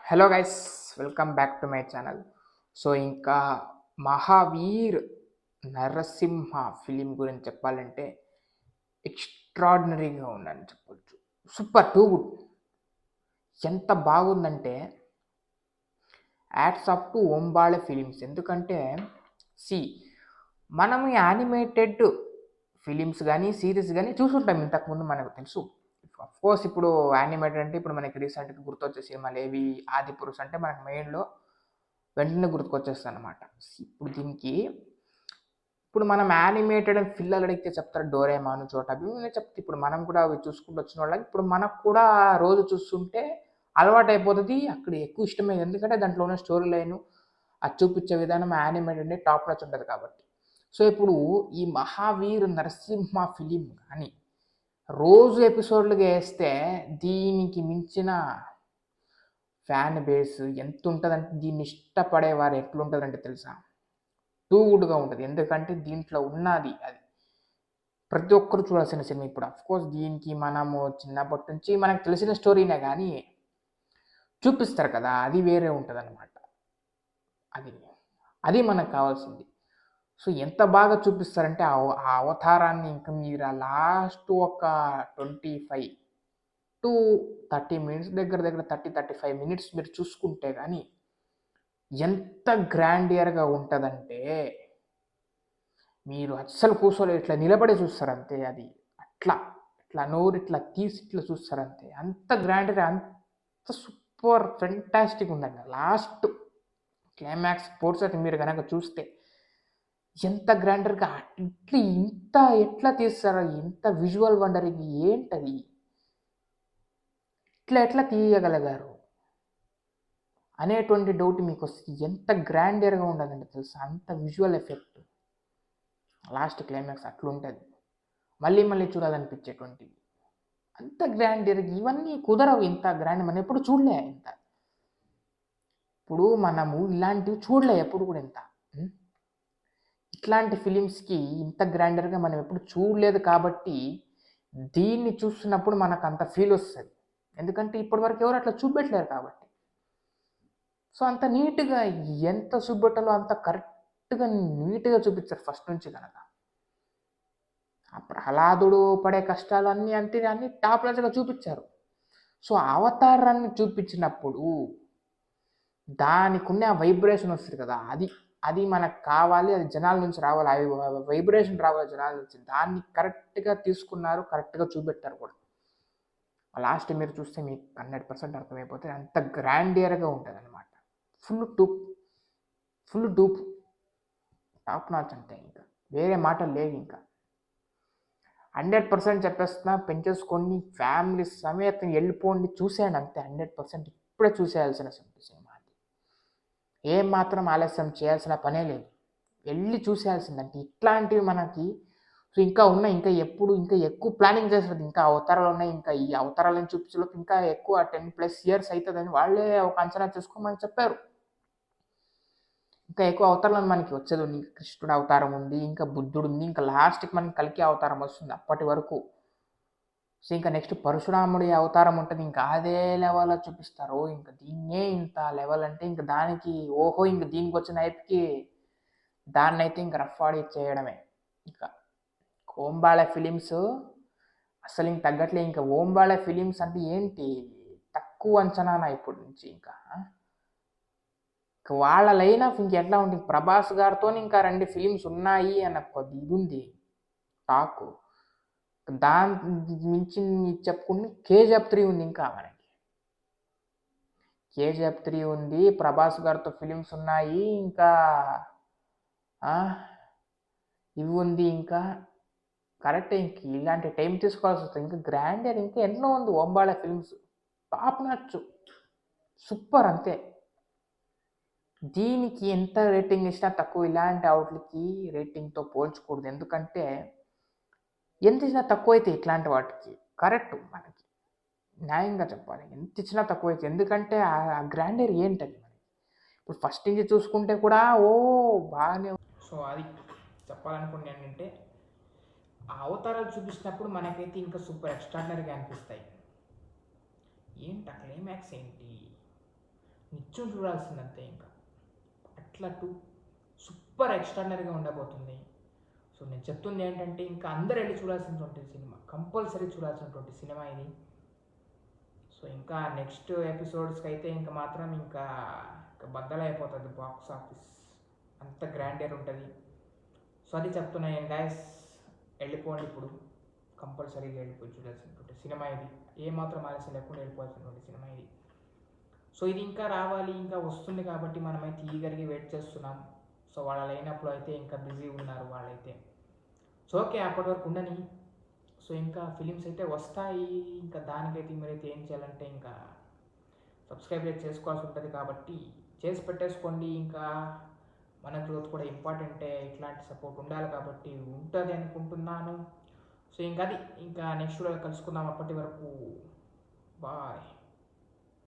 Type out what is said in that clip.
Hello guys, welcome back to my channel. So ఇంకా Mahavir Narasimha film గురించి చెప్పాలంటే ఎక్స్ట్రాడినరీగా ఉందని చెప్పొచ్చు. Super too good. ఎంత బాగుందంటే యాడ్స్ ఆఫ్ టు ఓంబాళే ఫిలిమ్స్. ఎందుకంటే సి మనం యానిమేటెడ్ ఫిలిమ్స్ కానీ సిరీస్ కానీ చూసుంటాం ఇంతకుముందు, మనకు తెలుసు. కోర్స్ ఇప్పుడు యానిమేటెడ్ అంటే ఇప్పుడు మనకి రీసెంట్గా గుర్తొచ్చే సినిమాలు ఏవి? ఆదిపురుష్ అంటే మనకు మెయిన్లో వెంటనే గుర్తుకొచ్చేస్తుంది అనమాట. ఇప్పుడు దీనికి ఇప్పుడు మనం యానిమేటెడ్ అని పిల్లలు అడిగితే చెప్తారు డోరేమాను, చోటా భీమ్ నేను చెప్తే ఇప్పుడు మనం కూడా అవి చూసుకుంటూ వచ్చిన వాళ్ళకి ఇప్పుడు మనకు కూడా రోజు చూస్తుంటే అలవాటు అయిపోతుంది. అక్కడ ఎక్కువ ఇష్టమైంది ఎందుకంటే దాంట్లో ఉన్న స్టోరీ లైను అది చూపించే విధానం యానిమేటెడ్ అంటే టాప్ నచ్ ఉంటుంది కాబట్టి. సో ఇప్పుడు ఈ మహావీర్ నరసింహ ఫిలిం కానీ రోజు ఎపిసోడ్లుగా వేస్తే దీనికి మించిన ఫ్యాన్ బేస్ ఎంత ఉంటుందంటే దీన్ని ఇష్టపడేవారు ఎట్లుంటుందంటే తెలుసా, టూ గుడ్గా ఉంటుంది. ఎందుకంటే దీంట్లో ఉన్నది అది ప్రతి ఒక్కరు చూడాల్సిన సినిమా. ఇప్పుడు అఫ్కోర్స్ దీనికి మనము చిన్నప్పటి నుంచి మనకు తెలిసిన స్టోరీనే కానీ చూపిస్తారు కదా, అది వేరే ఉంటుంది అనమాట. అది అది మనకు కావాల్సింది. సో ఎంత బాగా చూపిస్తారంటే ఆ అవతారాన్ని ఇంకా మీరు లాస్ట్ ఒక 25 to 30 మినిట్స్ దగ్గర దగ్గర 30-35 మినిట్స్ మీరు చూసుకుంటే కానీ ఎంత గ్రాండియర్గా ఉంటుందంటే మీరు అస్సలు కూర్చోలేదు, ఇట్లా నిలబడే చూస్తారు అంతే. అది అట్లా ఇట్లా నోరు ఇట్లా తీసి ఇట్లా చూస్తారు అంతే. అంత గ్రాండియర్, అంత సూపర్ ఫెంటాస్టిక్ ఉందండి. లాస్ట్ క్లైమాక్స్ స్పోర్ట్స్ అయితే మీరు కనుక చూస్తే ఎంత గ్రాండర్గా ఇట్లా ఇంత ఎట్లా తీస్తారో, ఎంత విజువల్ వండరింగ్ ఏంటది, ఇట్లా ఎట్లా తీయగలిగారు అనేటువంటి డౌట్ మీకు వస్తుంది. ఎంత గ్రాండియర్గా ఉండదండి తెలుసా, అంత విజువల్ ఎఫెక్ట్. లాస్ట్ క్లైమాక్స్ అట్లుంటుంది, మళ్ళీ మళ్ళీ చూడాలనిపించేటువంటివి. అంత గ్రాండియర్గా ఇవన్నీ కుదరవు. ఇంత గ్రాండ్ మనం ఎప్పుడు చూడలే ఇంత. ఇప్పుడు మనము ఇలాంటివి చూడలే ఎప్పుడు కూడా ఇంత. ఇట్లాంటి ఫిలిమ్స్కి ఇంత గ్రాండర్గా మనం ఎప్పుడు చూడలేదు కాబట్టి దీన్ని చూస్తున్నప్పుడు మనకు అంత ఫీల్ వస్తుంది. ఎందుకంటే ఇప్పటివరకు ఎవరు అట్లా చూపెట్టలేరు కాబట్టి. సో అంత నీట్గా ఎంత చూపెట్టాలో అంత కరెక్ట్గా నీట్గా చూపించారు ఫస్ట్ నుంచి కనుక. ఆ ప్రహ్లాదుడు పడే కష్టాలు అన్నీ అంతే అన్నీ టాప్ క్లాస్గా చూపించారు. సో అవతారాన్ని చూపించినప్పుడు దానికి ఉన్న వైబ్రేషన్ వస్తుంది కదా, అది అది మనకు కావాలి. అది జనాల నుంచి రావాలి, అవి వైబ్రేషన్ రావాలి జనాల నుంచి. దాన్ని కరెక్ట్గా తీసుకున్నారు, కరెక్ట్గా చూపెట్టారు కూడా. లాస్ట్ మీరు చూస్తే మీకు 100% అర్థమైపోతే అంత గ్రాండియర్గా ఉంటుంది అనమాట. ఫుల్ డూప్ టాప్ నాచ్ అంటే ఇంకా వేరే మాటలు లేవు. ఇంకా 100% చెప్పేస్తున్నా, పెంచేసుకోండి, ఫ్యామిలీ సమేతం వెళ్ళిపోండి, చూసేయండి అంతే. 100% ఇప్పుడే చూసేయాల్సిన సినిమా. ఏం మాత్రం ఆలస్యం చేయాల్సిన పనే లేదు, వెళ్ళి చూసేయాల్సిందంటే. ఇట్లాంటివి మనకి సో ఇంకా ఉన్నాయి, ఇంకా ఎక్కువ ప్లానింగ్ చేస్తుంది. ఇంకా అవతారాలు ఉన్నాయి, ఇంకా ఈ అవతారాలను చూపించలోపు ఇంకా ఎక్కువ 10+ years అవుతుందని వాళ్ళే ఒక అంచనా చేసుకోమని చెప్పారు. ఇంకా ఎక్కువ అవతారాలను మనకి వచ్చేది ఉంది. కృష్ణుడు అవతారం ఉంది, ఇంకా బుద్ధుడు ఉంది, ఇంకా లాస్ట్కి మనకి కల్కి అవతారం వస్తుంది. అప్పటి వరకు సో ఇంకా నెక్స్ట్ పరశురాముడి అవతారం ఉంటుంది. ఇంకా అదే లెవెల్లో చూపిస్తారు. ఇంకా దీన్నే ఇంత లెవెల్ అంటే ఇంకా దానికి ఓహో ఇంక దీనికి వచ్చిన హైప్కి దాన్ని అయితే ఇంకా రఫ్ ఆడి చేయడమే. ఇంకా ఓంబాళే ఫిలిమ్స్ అసలు ఇంక తగ్గట్లే. ఇంకా ఓంబాళే ఫిలిమ్స్ అంటే ఏంటి, తక్కువ అంచనానా ఇప్పటి నుంచి. ఇంకా వాళ్ళ లైన్ ఆఫ్ ఇంకెట్లా ఉంటుంది, ప్రభాస్ గారితో ఇంకా 2 ఫిలిమ్స్ ఉన్నాయి అన్న కొద్ది ఇది ఉంది టాకు. దాని మించి చెప్పుకుంటే KGF 3 ఉంది. ఇంకా మనకి KGF 3 ఉంది, ప్రభాస్ గారితో ఫిలిమ్స్ ఉన్నాయి, ఇంకా ఇవి ఉంది. ఇంకా కరెక్టే, ఇంక ఇలాంటి టైం తీసుకోవాల్సి వస్తుంది. ఇంకా గ్రాండర్ ఇంకా ఎన్నో ఉంది. ఓంబాళే ఫిలిమ్స్ టాప్ నచ్చు, సూపర్ అంతే. దీనికి ఎంత రేటింగ్ ఇచ్చినా తక్కువ. ఇలాంటి అవుట్లకి రేటింగ్తో పోల్చకూడదు. ఎందుకంటే ఎంత ఇచ్చినా తక్కువ అయితే ఇట్లాంటి వాటికి కరెక్ట్ మనకి న్యాయంగా చెప్పాలి. ఎంత ఇచ్చినా తక్కువ అయితే, ఎందుకంటే ఆ గ్రాండర్ ఏంటది మనకి. ఇప్పుడు ఫస్ట్ నుంచి చూసుకుంటే కూడా బాగానే. సో అది చెప్పాలనుకుంటే ఏంటంటే ఆ అవతారాలు చూపించినప్పుడు మనకైతే ఇంకా సూపర్ ఎక్స్ట్రాడినరీగా అనిపిస్తాయి. ఏంటి ఆ క్లైమాక్స్ ఏంటి, నిత్యం చూడాల్సిందంతే. ఇంకా అట్లా సూపర్ ఎక్స్ట్రాడినరీగా ఉండబోతుంది. సో నేను చెప్తుంది ఏంటంటే ఇంకా అందరూ వెళ్ళి చూడాల్సినటువంటి సినిమా, కంపల్సరీ చూడాల్సినటువంటి సినిమా ఇది. సో ఇంకా నెక్స్ట్ ఎపిసోడ్స్కి అయితే ఇంకా మాత్రం ఇంకా బద్దలైపోతుంది బాక్స్ ఆఫీస్, అంత గ్రాండియర్ ఉంటుంది. సో అది చెప్తున్నాను గైస్, వెళ్ళిపోండి ఇప్పుడు, కంపల్సరీగా వెళ్ళిపోయి చూడాల్సినటువంటి సినిమా ఇది. ఏమాత్రం ఆలస్యం లేకుండా వెళ్ళిపోవాల్సినటువంటి సినిమా ఇది. సో ఇది ఇంకా రావాలి, ఇంకా వస్తుంది కాబట్టి మనమైతే ఈగర్గా వెయిట్ చేస్తున్నాం. సో వాళ్ళ లైనప్లో అయితే ఇంకా బిజీ ఉన్నారు వాళ్ళైతే. సో ఓకే, అప్పటి వరకు ఉండని. సో ఇంకా ఫిలిమ్స్ అయితే వస్తాయి, ఇంకా దానికైతే మీరైతే ఏం చేయాలంటే ఇంకా సబ్స్క్రైబ్ చేసుకోవాల్సి ఉంటుంది కాబట్టి చేసి పెట్టేసుకోండి. ఇంకా మన గ్రోత్ కూడా ఇంపార్టెంటే, ఇట్లాంటి సపోర్ట్ ఉండాలి కాబట్టి ఉంటుంది అనుకుంటున్నాను. సో ఇంకా అది, ఇంకా నెక్స్ట్ వీడియోలో కలుసుకుందాం. అప్పటి వరకు బాయ్.